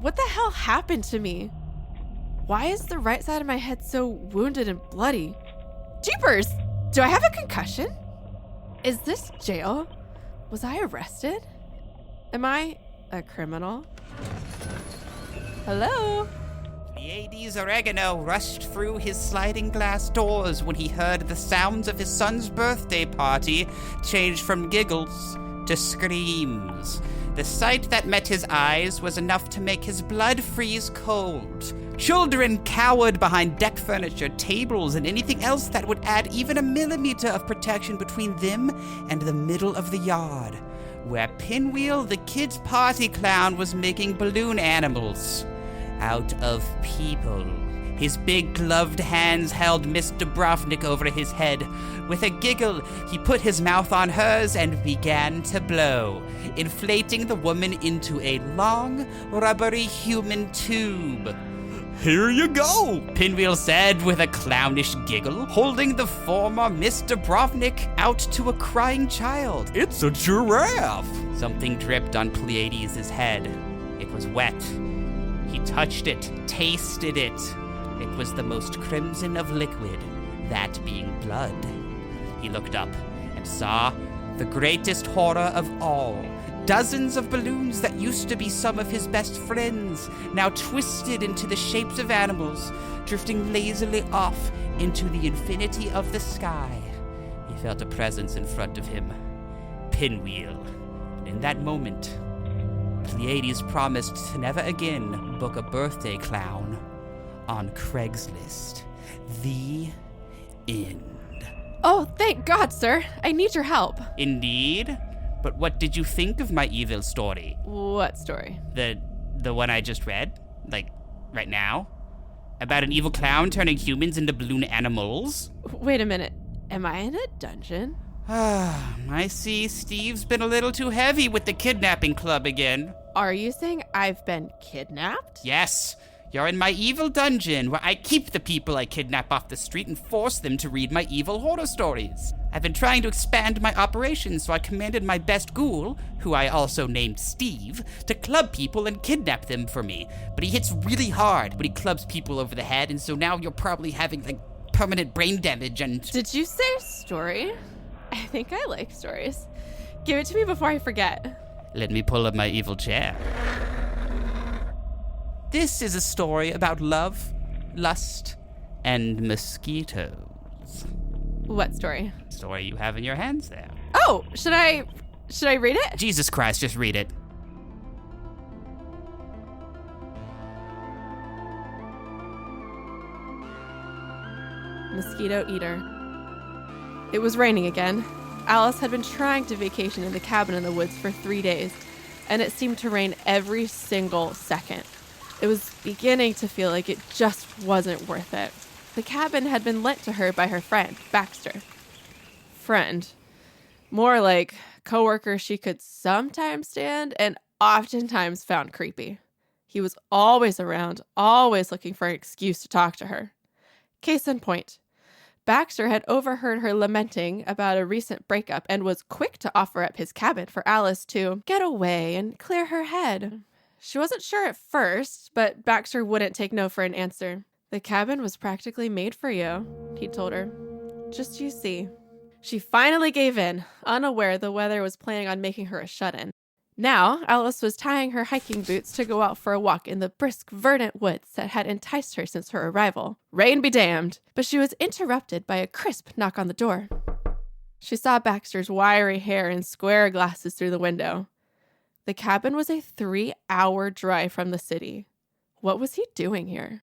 What the hell happened to me? Why is the right side of my head so wounded and bloody? Jeepers! Do I have a concussion? Is this jail? Was I arrested? Am I a criminal? Hello? Pleiades Oregano rushed through his sliding glass doors when he heard the sounds of his son's birthday party change from giggles to screams. The sight that met his eyes was enough to make his blood freeze cold. Children cowered behind deck furniture, tables, and anything else that would add even a millimeter of protection between them and the middle of the yard, where Pinwheel, the kid's party clown, was making balloon animals out of people. His big gloved hands held Miss Dubrovnik over his head. With a giggle, he put his mouth on hers and began to blow, inflating the woman into a long, rubbery human tube. Here you go, Pinwheel said with a clownish giggle, holding the former Miss Dubrovnik out to a crying child. It's a giraffe. Something dripped on Pleiades' head. It was wet. He touched it, tasted it. It was the most crimson of liquid, that being blood. He looked up and saw the greatest horror of all. Dozens of balloons that used to be some of his best friends, now twisted into the shapes of animals, drifting lazily off into the infinity of the sky. He felt a presence in front of him. Pinwheel. And in that moment, Pleiades promised to never again book a birthday clown on Craigslist. The end. Oh, thank God, sir. I need your help. Indeed? But what did you think of my evil story? What story? The one I just read? Like, right now? About an evil clown turning humans into balloon animals? Wait a minute. Am I in a dungeon? I see Steve's been a little too heavy with the kidnapping club again. Are you saying I've been kidnapped? Yes. You're in my evil dungeon, where I keep the people I kidnap off the street and force them to read my evil horror stories. I've been trying to expand my operations, so I commanded my best ghoul, who I also named Steve, to club people and kidnap them for me. But he hits really hard when he clubs people over the head, and so now you're probably having, permanent brain damage and... Did you say story? I think I like stories. Give it to me before I forget. Let me pull up my evil chair. This is a story about love, lust, and mosquitoes. What story? Story you have in your hands there. Oh, should I read it? Jesus Christ, just read it. Mosquito Eater. It was raining again. Alice had been trying to vacation in the cabin in the woods for 3 days, and it seemed to rain every single second. It was beginning to feel like it just wasn't worth it. The cabin had been lent to her by her friend, Baxter. Friend. More like coworker she could sometimes stand and oftentimes found creepy. He was always around, always looking for an excuse to talk to her. Case in point, Baxter had overheard her lamenting about a recent breakup and was quick to offer up his cabin for Alice to get away and clear her head. She wasn't sure at first, but Baxter wouldn't take no for an answer. The cabin was practically made for you, he told her. Just you see. She finally gave in, unaware the weather was planning on making her a shut-in. Now, Alice was tying her hiking boots to go out for a walk in the brisk, verdant woods that had enticed her since her arrival. Rain be damned! But she was interrupted by a crisp knock on the door. She saw Baxter's wiry hair and square glasses through the window. The cabin was a 3-hour drive from the city. What was he doing here?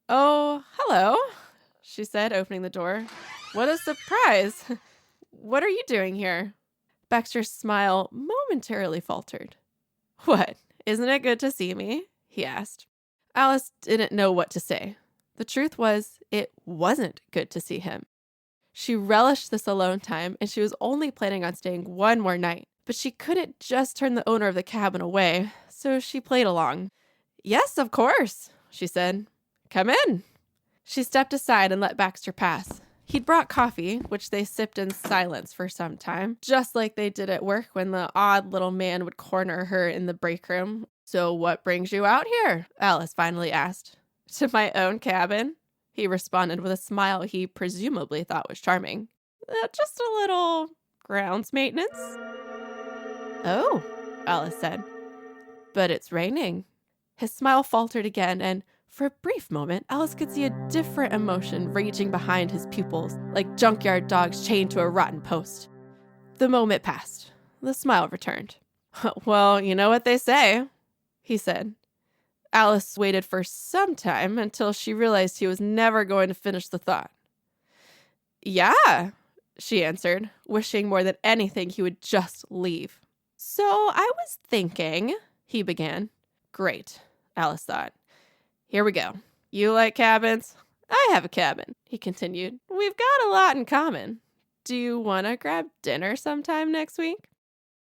Oh, hello, she said, opening the door. What a surprise! What are you doing here? Baxter's smile momentarily faltered. What, isn't it good to see me? He asked. Alice didn't know what to say. The truth was, it wasn't good to see him. She relished this alone time, and she was only planning on staying one more night. But she couldn't just turn the owner of the cabin away, so she played along. Yes, of course, she said. Come in. She stepped aside and let Baxter pass. He'd brought coffee, which they sipped in silence for some time, just like they did at work when the odd little man would corner her in the break room, So what brings you out here? Alice finally asked. To my own cabin, he responded with a smile he presumably thought was charming. Just a little grounds maintenance. Oh, Alice said. But it's raining. His smile faltered again, and for a brief moment, Alice could see a different emotion raging behind his pupils, like junkyard dogs chained to a rotten post. The moment passed. The smile returned. Well, you know what they say, he said. Alice waited for some time until she realized he was never going to finish the thought. Yeah, she answered, wishing more than anything he would just leave. So I was thinking, he began. Great, Alice thought. Here we go. You like cabins? I have a cabin, he continued. We've got a lot in common. Do you want to grab dinner sometime next week?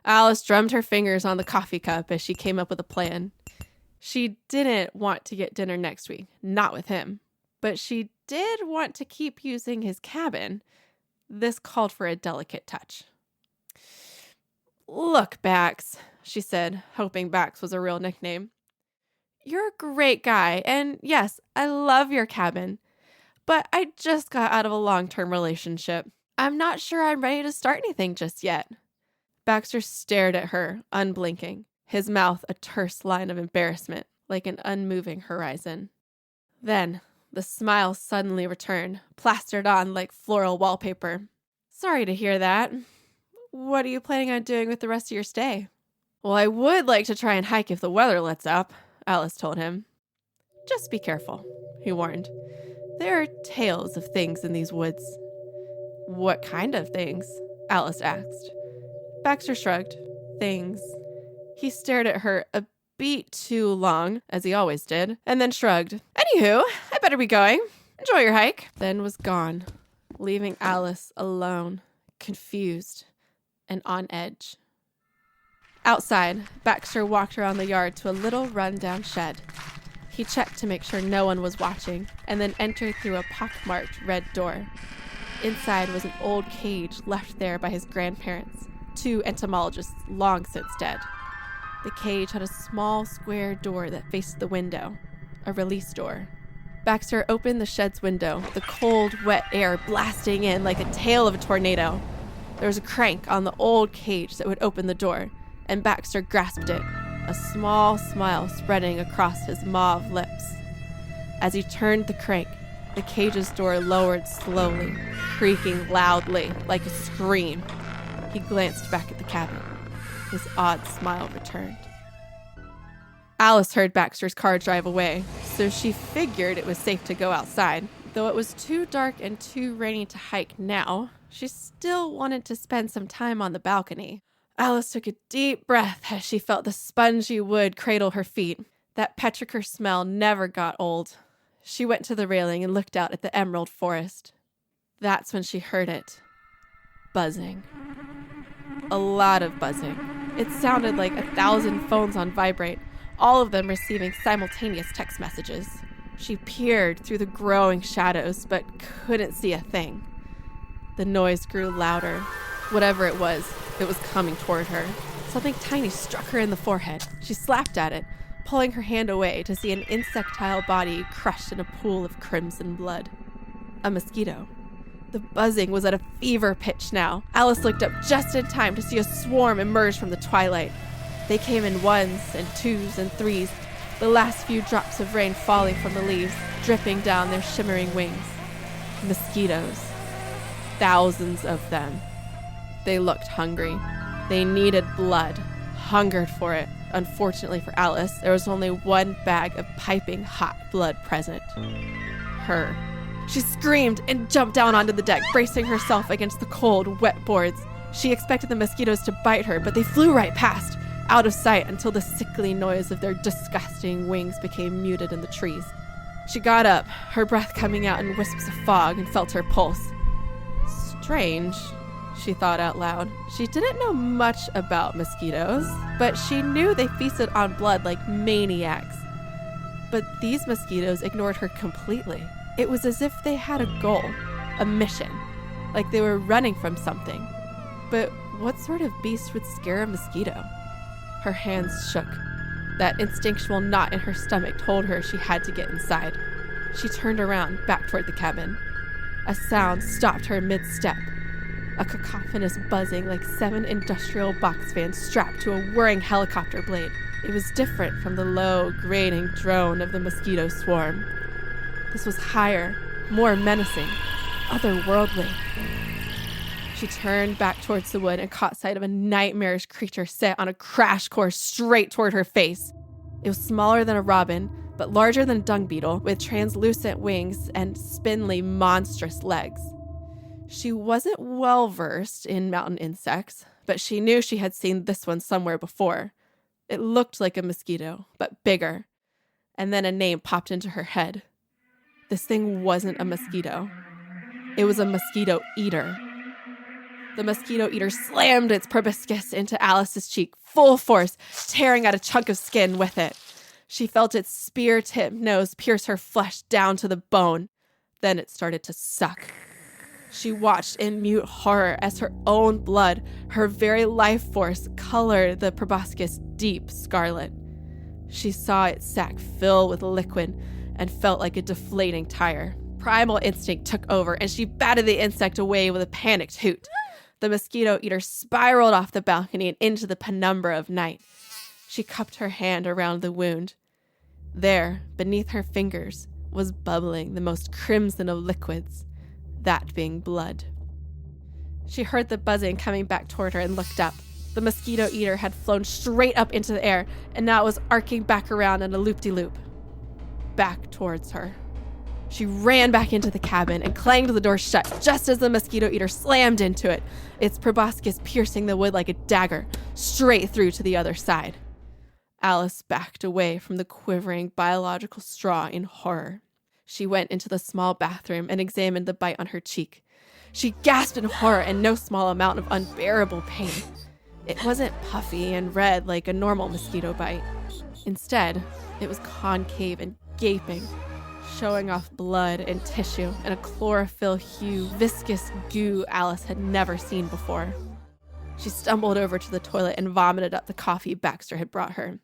Alice drummed her fingers on the coffee cup as she came up with a plan. She didn't want to get dinner next week, not with him. But she did want to keep using his cabin. This called for a delicate touch. Look, Bax, she said, hoping Bax was a real nickname. You're a great guy, and yes, I love your cabin. But I just got out of a long-term relationship. I'm not sure I'm ready to start anything just yet. Baxter stared at her, unblinking, his mouth a terse line of embarrassment, like an unmoving horizon. Then, the smile suddenly returned, plastered on like floral wallpaper. Sorry to hear that. What are you planning on doing with the rest of your stay? Well, I would like to try and hike if the weather lets up, Alice told him. Just be careful, he warned. There are tales of things in these woods. What kind of things? Alice asked. Baxter shrugged. Things. He stared at her a beat too long, as he always did, and then shrugged. Anywho, I better be going. Enjoy your hike. Then was gone, leaving Alice alone, confused, and on edge. Outside, Baxter walked around the yard to a little run-down shed. He checked to make sure no one was watching, and then entered through a pockmarked red door. Inside was an old cage left there by his grandparents, 2 entomologists long since dead. The cage had a small square door that faced the window, a release door. Baxter opened the shed's window, the cold, wet air blasting in like a tail of a tornado. There was a crank on the old cage that would open the door, and Baxter grasped it, a small smile spreading across his mauve lips. As he turned the crank, the cage's door lowered slowly, creaking loudly like a scream. He glanced back at the cabin. His odd smile returned. Alice heard Baxter's car drive away, so she figured it was safe to go outside. Though it was too dark and too rainy to hike now, she still wanted to spend some time on the balcony. Alice took a deep breath as she felt the spongy wood cradle her feet. That petrichor smell never got old. She went to the railing and looked out at the emerald forest. That's when she heard it. Buzzing. A lot of buzzing. It sounded like 1,000 phones on vibrate, all of them receiving simultaneous text messages. She peered through the growing shadows, but couldn't see a thing. The noise grew louder. Whatever it was coming toward her. Something tiny struck her in the forehead. She slapped at it, pulling her hand away to see an insectile body crushed in a pool of crimson blood. A mosquito. The buzzing was at a fever pitch now. Alice looked up just in time to see a swarm emerge from the twilight. They came in 1s and 2s and 3s, the last few drops of rain falling from the leaves, dripping down their shimmering wings. Mosquitoes. Thousands of them. They looked hungry. They needed blood, hungered for it. Unfortunately for Alice, there was only one bag of piping hot blood present. Her. She screamed and jumped down onto the deck, bracing herself against the cold, wet boards. She expected the mosquitoes to bite her, but they flew right past, out of sight until the sickly noise of their disgusting wings became muted in the trees. She got up, her breath coming out in wisps of fog, and felt her pulse. Strange, she thought out loud. She didn't know much about mosquitoes, but she knew they feasted on blood like maniacs. But these mosquitoes ignored her completely. It was as if they had a goal, a mission, like they were running from something. But what sort of beast would scare a mosquito? Her hands shook. That instinctual knot in her stomach told her she had to get inside. She turned around, back toward the cabin. A sound stopped her mid-step. A cacophonous buzzing like 7 industrial box fans strapped to a whirring helicopter blade. It was different from the low, grating drone of the mosquito swarm. This was higher, more menacing, otherworldly. She turned back towards the wood and caught sight of a nightmarish creature set on a crash course straight toward her face. It was smaller than a robin, but larger than a dung beetle, with translucent wings and spindly, monstrous legs. She wasn't well-versed in mountain insects, but she knew she had seen this one somewhere before. It looked like a mosquito, but bigger. And then a name popped into her head. This thing wasn't a mosquito. It was a mosquito eater. The mosquito eater slammed its proboscis into Alice's cheek, full force, tearing at a chunk of skin with it. She felt its spear-tipped nose pierce her flesh down to the bone. Then it started to suck. She watched in mute horror as her own blood, her very life force, colored the proboscis deep scarlet. She saw its sac fill with liquid and felt like a deflating tire. Primal instinct took over, and she batted the insect away with a panicked hoot. The mosquito eater spiraled off the balcony and into the penumbra of night. She cupped her hand around the wound. There, beneath her fingers, was bubbling the most crimson of liquids, that being blood. She heard the buzzing coming back toward her and looked up. The mosquito eater had flown straight up into the air, and now it was arcing back around in a loop-de-loop. Back towards her. She ran back into the cabin and clanged the door shut just as the mosquito eater slammed into it, its proboscis piercing the wood like a dagger, straight through to the other side. Alice backed away from the quivering biological straw in horror. She went into the small bathroom and examined the bite on her cheek. She gasped in horror and no small amount of unbearable pain. It wasn't puffy and red like a normal mosquito bite. Instead, it was concave and gaping, showing off blood and tissue and a chlorophyll hue, viscous goo Alice had never seen before. She stumbled over to the toilet and vomited up the coffee Baxter had brought her.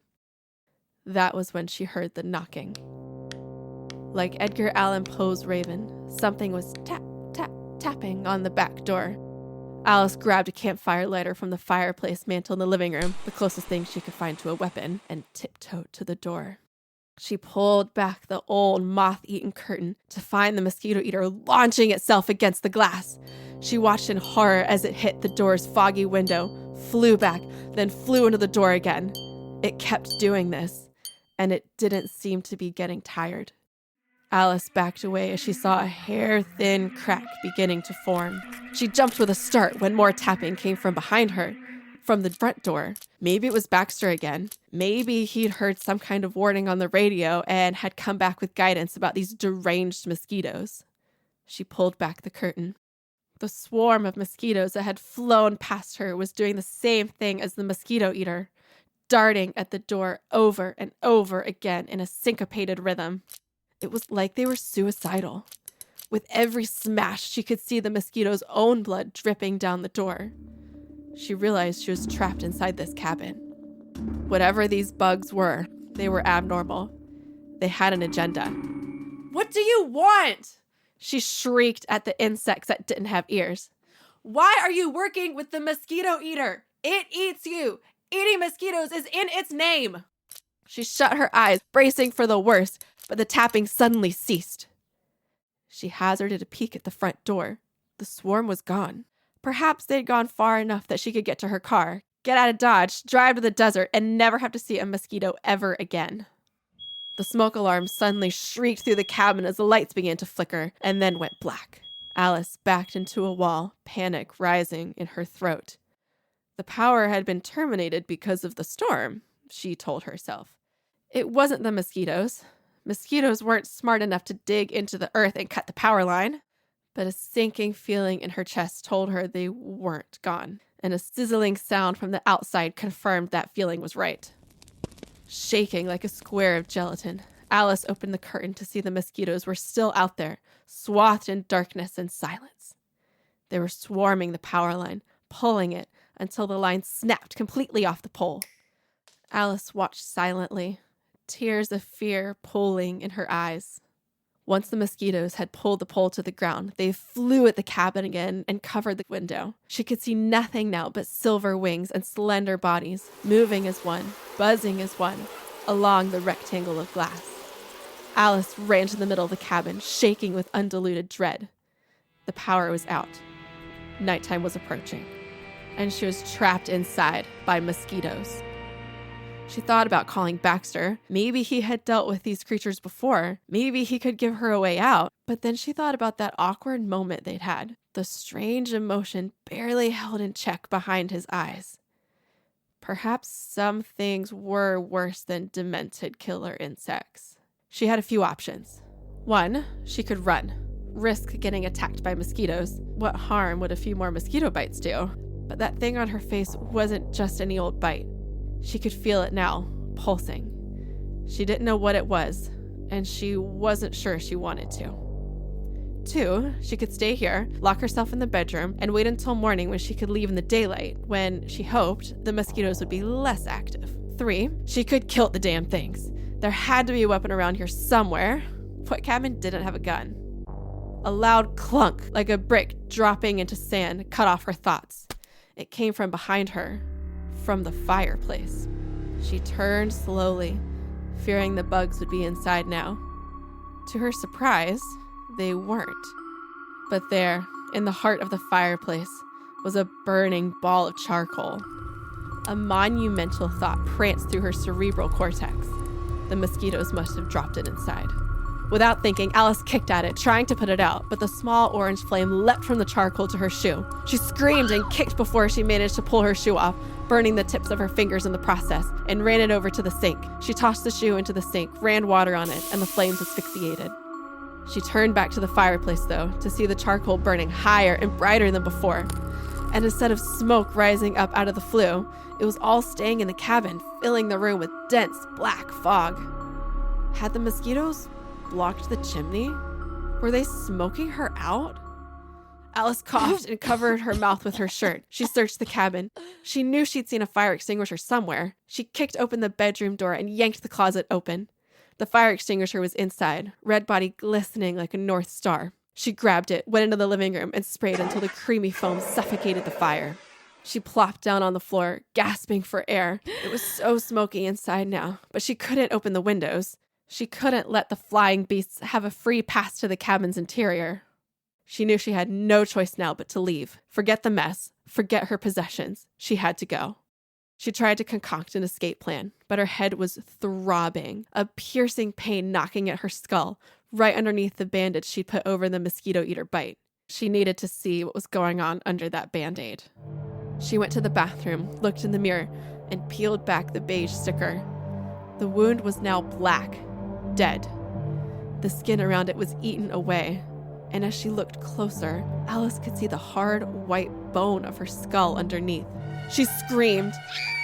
That was when she heard the knocking. Like Edgar Allan Poe's Raven, something was tap, tap, tapping on the back door. Alice grabbed a campfire lighter from the fireplace mantel in the living room, the closest thing she could find to a weapon, and tiptoed to the door. She pulled back the old moth-eaten curtain to find the mosquito eater launching itself against the glass. She watched in horror as it hit the door's foggy window, flew back, then flew into the door again. It kept doing this, and it didn't seem to be getting tired. Alice backed away as she saw a hair-thin crack beginning to form. She jumped with a start when more tapping came from behind her, from the front door. Maybe it was Baxter again. Maybe he'd heard some kind of warning on the radio and had come back with guidance about these deranged mosquitoes. She pulled back the curtain. The swarm of mosquitoes that had flown past her was doing the same thing as the mosquito eater, darting at the door over and over again in a syncopated rhythm. It was like they were suicidal. With every smash, she could see the mosquito's own blood dripping down the door. She realized she was trapped inside this cabin. Whatever these bugs were, they were abnormal. They had an agenda. "What do you want?" she shrieked at the insects that didn't have ears. "Why are you working with the mosquito eater? It eats you. Eating mosquitoes is in its name." She shut her eyes, bracing for the worst, but the tapping suddenly ceased. She hazarded a peek at the front door. The swarm was gone. Perhaps they'd gone far enough that she could get to her car, get out of Dodge, drive to the desert, and never have to see a mosquito ever again. The smoke alarm suddenly shrieked through the cabin as the lights began to flicker, and then went black. Alice backed into a wall, panic rising in her throat. The power had been terminated because of the storm, she told herself. It wasn't the mosquitoes. Mosquitoes weren't smart enough to dig into the earth and cut the power line. But a sinking feeling in her chest told her they weren't gone, and a sizzling sound from the outside confirmed that feeling was right. Shaking like a square of gelatin, Alice opened the curtain to see the mosquitoes were still out there, swathed in darkness and silence. They were swarming the power line, pulling it until the line snapped completely off the pole. Alice watched silently, tears of fear pooling in her eyes. Once the mosquitoes had pulled the pole to the ground, they flew at the cabin again and covered the window. She could see nothing now but silver wings and slender bodies, moving as one, buzzing as one, along the rectangle of glass. Alice ran to the middle of the cabin, shaking with undiluted dread. The power was out. Nighttime was approaching, and she was trapped inside by mosquitoes. She thought about calling Baxter. Maybe he had dealt with these creatures before. Maybe he could give her a way out. But then she thought about that awkward moment they'd had, the strange emotion barely held in check behind his eyes. Perhaps some things were worse than demented killer insects. She had a few options. One, she could run, risk getting attacked by mosquitoes. What harm would a few more mosquito bites do? But that thing on her face wasn't just any old bite. She could feel it now, pulsing. She didn't know what it was, and she wasn't sure she wanted to. Two, she could stay here, lock herself in the bedroom, and wait until morning when she could leave in the daylight, when, she hoped, the mosquitoes would be less active. Three, she could kill the damn things. There had to be a weapon around here somewhere. What cabin didn't have a gun? A loud clunk, like a brick dropping into sand, cut off her thoughts. It came from behind her. From the fireplace. She turned slowly, fearing the bugs would be inside now. To her surprise, they weren't. But there, in the heart of the fireplace, was a burning ball of charcoal. A monumental thought pranced through her cerebral cortex. The mosquitoes must have dropped it inside. Without thinking, Alice kicked at it, trying to put it out, but the small orange flame leapt from the charcoal to her shoe. She screamed and kicked before she managed to pull her shoe off, burning the tips of her fingers in the process, and ran it over to the sink. She tossed the shoe into the sink, ran water on it, and the flames asphyxiated. She turned back to the fireplace, though, to see the charcoal burning higher and brighter than before. And instead of smoke rising up out of the flue, it was all staying in the cabin, filling the room with dense black fog. Had the mosquitoes blocked the chimney? Were they smoking her out? Alice coughed and covered her mouth with her shirt. She searched the cabin. She knew she'd seen a fire extinguisher somewhere. She kicked open the bedroom door and yanked the closet open. The fire extinguisher was inside, red body glistening like a North Star. She grabbed it, went into the living room, and sprayed until the creamy foam suffocated the fire. She plopped down on the floor, gasping for air. It was so smoky inside now, but she couldn't open the windows. She couldn't let the flying beasts have a free pass to the cabin's interior. She knew she had no choice now but to leave. Forget the mess. Forget her possessions. She had to go. She tried to concoct an escape plan, but her head was throbbing, a piercing pain knocking at her skull, right underneath the bandage she'd put over the mosquito eater bite. She needed to see what was going on under that Band-Aid. She went to the bathroom, looked in the mirror, and peeled back the beige sticker. The wound was now black, dead. The skin around it was eaten away, and as she looked closer, Alice could see the hard, white bone of her skull underneath. She screamed.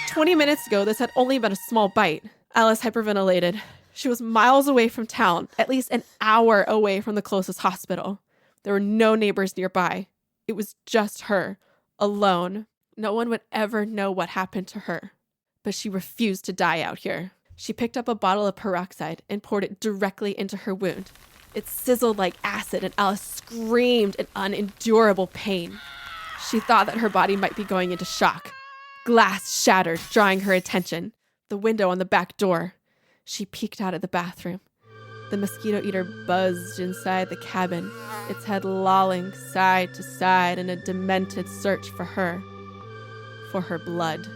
20 minutes ago, this had only been a small bite. Alice hyperventilated. She was miles away from town, at least an hour away from the closest hospital. There were no neighbors nearby. It was just her, alone. No one would ever know what happened to her. But she refused to die out here. She picked up a bottle of peroxide and poured it directly into her wound. It sizzled like acid, and Alice screamed in unendurable pain. She thought that her body might be going into shock. Glass shattered, drawing her attention. The window on the back door. She peeked out of the bathroom. The mosquito eater buzzed inside the cabin, its head lolling side to side in a demented search for her blood.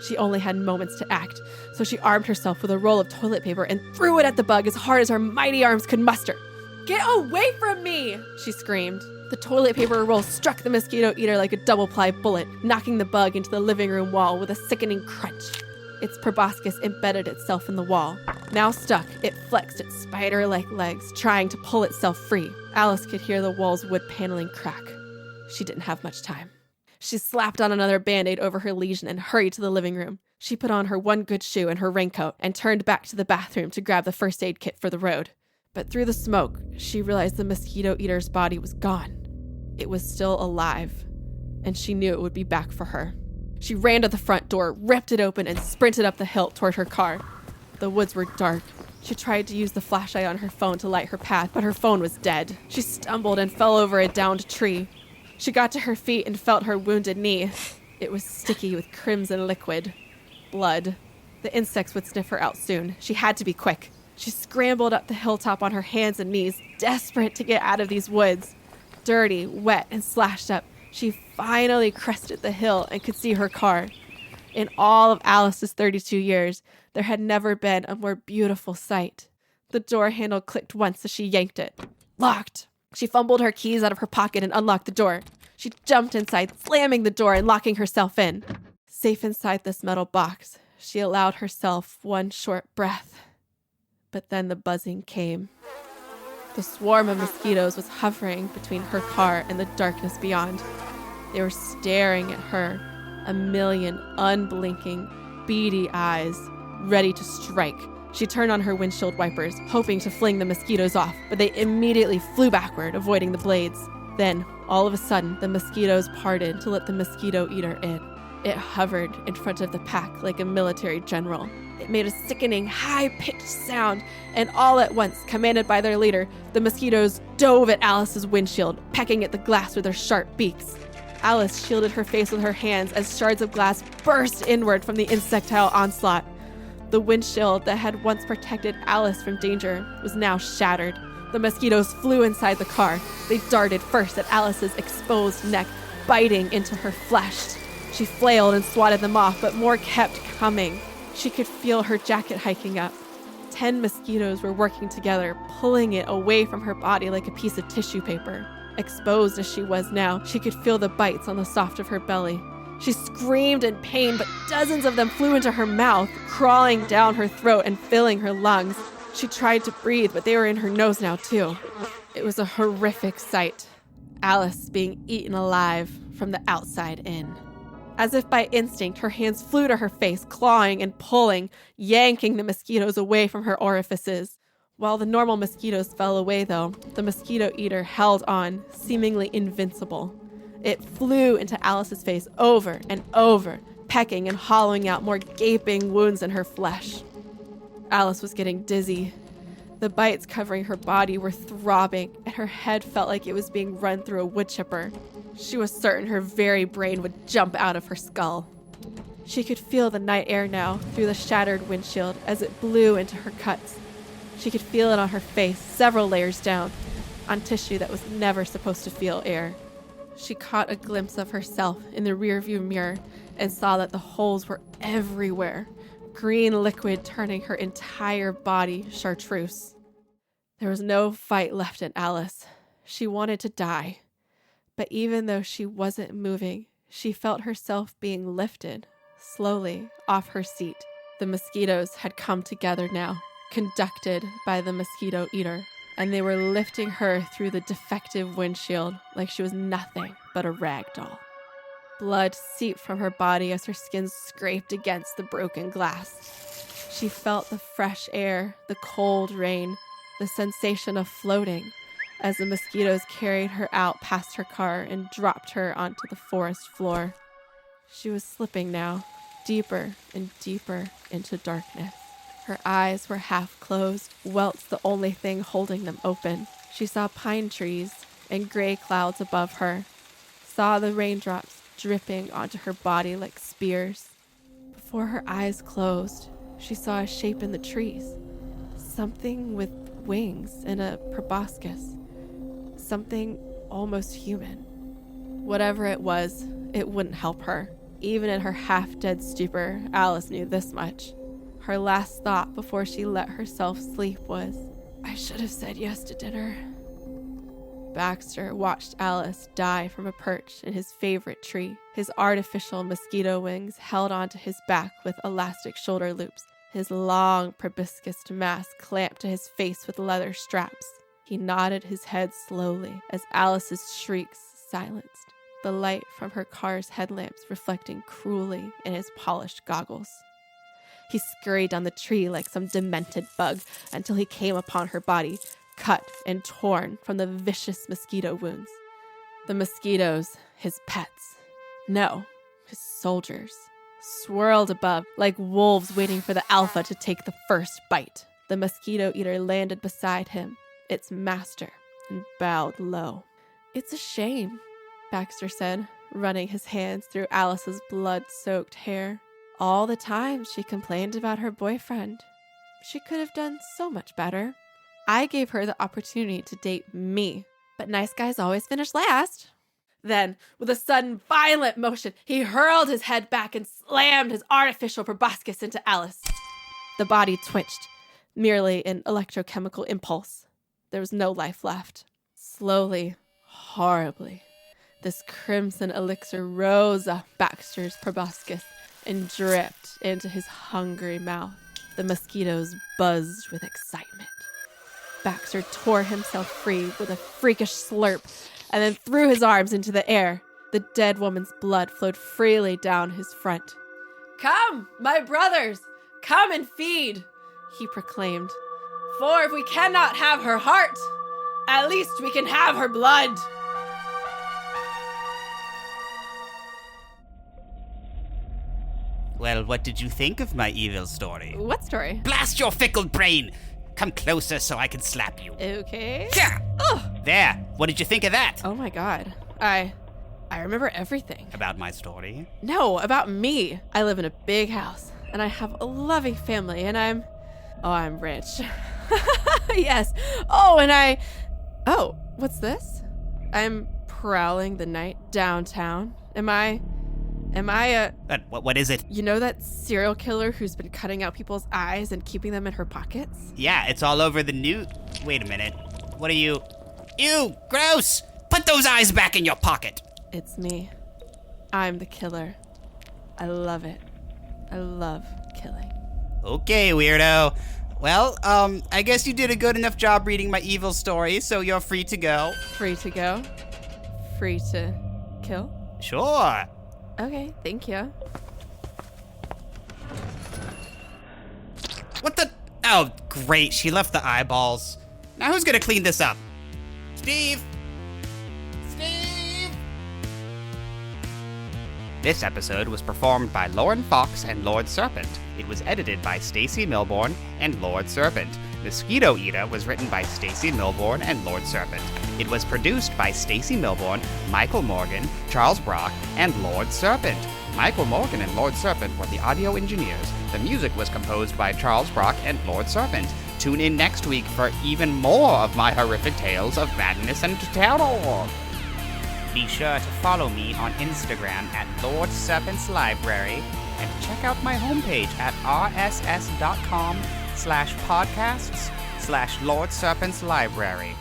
She only had moments to act, so she armed herself with a roll of toilet paper and threw it at the bug as hard as her mighty arms could muster. "Get away from me!" she screamed. The toilet paper roll struck the mosquito eater like a double-ply bullet, knocking the bug into the living room wall with a sickening crunch. Its proboscis embedded itself in the wall. Now stuck, it flexed its spider-like legs, trying to pull itself free. Alice could hear the wall's wood paneling crack. She didn't have much time. She slapped on another Band-Aid over her lesion and hurried to the living room. She put on her one good shoe and her raincoat and turned back to the bathroom to grab the first aid kit for the road. But through the smoke, she realized the mosquito eater's body was gone. It was still alive, and she knew it would be back for her. She ran to the front door, ripped it open, and sprinted up the hill toward her car. The woods were dark. She tried to use the flashlight on her phone to light her path, but her phone was dead. She stumbled and fell over a downed tree. She got to her feet and felt her wounded knee. It was sticky with crimson liquid. Blood. The insects would sniff her out soon. She had to be quick. She scrambled up the hilltop on her hands and knees, desperate to get out of these woods. Dirty, wet, and slashed up, she finally crested the hill and could see her car. In all of Alice's 32 years, there had never been a more beautiful sight. The door handle clicked once as she yanked it. Locked. She fumbled her keys out of her pocket and unlocked the door. She jumped inside, slamming the door and locking herself in. Safe inside this metal box, she allowed herself one short breath. But then the buzzing came. The swarm of mosquitoes was hovering between her car and the darkness beyond. They were staring at her, a million unblinking, beady eyes, ready to strike. She turned on her windshield wipers, hoping to fling the mosquitoes off, but they immediately flew backward, avoiding the blades. Then, all of a sudden, the mosquitoes parted to let the Mosquito Eater in. It hovered in front of the pack like a military general. It made a sickening, high-pitched sound, and all at once, commanded by their leader, the mosquitoes dove at Alice's windshield, pecking at the glass with their sharp beaks. Alice shielded her face with her hands as shards of glass burst inward from the insectile onslaught. The windshield that had once protected Alice from danger was now shattered. The mosquitoes flew inside the car. They darted first at Alice's exposed neck, biting into her flesh. She flailed and swatted them off, but more kept coming. She could feel her jacket hiking up. 10 mosquitoes were working together, pulling it away from her body like a piece of tissue paper. Exposed as she was now, she could feel the bites on the soft of her belly. She screamed in pain, but dozens of them flew into her mouth, crawling down her throat and filling her lungs. She tried to breathe, but they were in her nose now, too. It was a horrific sight. Alice being eaten alive from the outside in. As if by instinct, her hands flew to her face, clawing and pulling, yanking the mosquitoes away from her orifices. While the normal mosquitoes fell away, though, the Mosquito Eater held on, seemingly invincible. It flew into Alice's face over and over, pecking and hollowing out more gaping wounds in her flesh. Alice was getting dizzy. The bites covering her body were throbbing, and her head felt like it was being run through a wood chipper. She was certain her very brain would jump out of her skull. She could feel the night air now through the shattered windshield as it blew into her cuts. She could feel it on her face, several layers down, on tissue that was never supposed to feel air. She caught a glimpse of herself in the rearview mirror and saw that the holes were everywhere, green liquid turning her entire body chartreuse. There was no fight left in Alice. She wanted to die. But even though she wasn't moving, she felt herself being lifted, slowly, off her seat. The mosquitoes had come together now, conducted by the Mosquito Eater, and they were lifting her through the defective windshield like she was nothing but a rag doll. Blood seeped from her body as her skin scraped against the broken glass. She felt the fresh air, the cold rain, the sensation of floating as the mosquitoes carried her out past her car and dropped her onto the forest floor. She was slipping now, deeper and deeper into darkness. Her eyes were half closed, welts the only thing holding them open. She saw pine trees and gray clouds above her, saw the raindrops dripping onto her body like spears. Before her eyes closed, she saw a shape in the trees, something with wings and a proboscis, something almost human. Whatever it was, it wouldn't help her. Even in her half-dead stupor, Alice knew this much. Her last thought before she let herself sleep was, "I should have said yes to dinner." Baxter watched Alice die from a perch in his favorite tree, his artificial mosquito wings held onto his back with elastic shoulder loops, his long proboscis mask clamped to his face with leather straps. He nodded his head slowly as Alice's shrieks silenced, the light from her car's headlamps reflecting cruelly in his polished goggles. He scurried down the tree like some demented bug until he came upon her body, cut and torn from the vicious mosquito wounds. The mosquitoes, his pets. No, his soldiers, swirled above like wolves waiting for the alpha to take the first bite. The Mosquito Eater landed beside him, its master, and bowed low. "It's a shame," Baxter said, running his hands through Alice's blood-soaked hair. "All the time she complained about her boyfriend. She could have done so much better. I gave her the opportunity to date me, but nice guys always finish last." Then, with a sudden, violent motion, he hurled his head back and slammed his artificial proboscis into Alice. The body twitched, merely an electrochemical impulse. There was no life left. Slowly, horribly, this crimson elixir rose up Baxter's proboscis and dripped into his hungry mouth. The mosquitoes buzzed with excitement. Baxter tore himself free with a freakish slurp and then threw his arms into the air. The dead woman's blood flowed freely down his front. "Come, my brothers, come and feed," he proclaimed. "For if we cannot have her heart, at least we can have her blood." Well, what did you think of my evil story? What story? Blast your fickle brain! Come closer so I can slap you. Okay. Yeah. There. What did you think of that? Oh my god. I remember everything. About my story? No, about me. I live in a big house, and I have a loving family, and I'm rich. Yes. Oh, what's this? I'm prowling the night downtown. Am I What is it? You know that serial killer who's been cutting out people's eyes and keeping them in her pockets? Yeah, it's all over the news. Wait a minute. What are you? Ew, gross! Put those eyes back in your pocket. It's me. I'm the killer. I love it. I love killing. Okay, weirdo. Well, I guess you did a good enough job reading my evil story, so you're free to go. Free to go? Free to kill? Sure. Okay, thank you. What the? Oh, great. She left the eyeballs. Now who's gonna clean this up? Steve! Steve! This episode was performed by Lauren Fox and Lord Serpent. It was edited by Stacy Milbourne and Lord Serpent. Mosquito Eater was written by Stacy Milbourne and Lord Serpent. It was produced by Stacy Milbourne, Michael Morgan, Charles Brock, and Lord Serpent. Michael Morgan and Lord Serpent were the audio engineers. The music was composed by Charles Brock and Lord Serpent. Tune in next week for even more of my horrific tales of madness and terror. Be sure to follow me on Instagram at Lord Serpent's Library and check out my homepage at rss.com/podcasts/Lord Serpent's Library.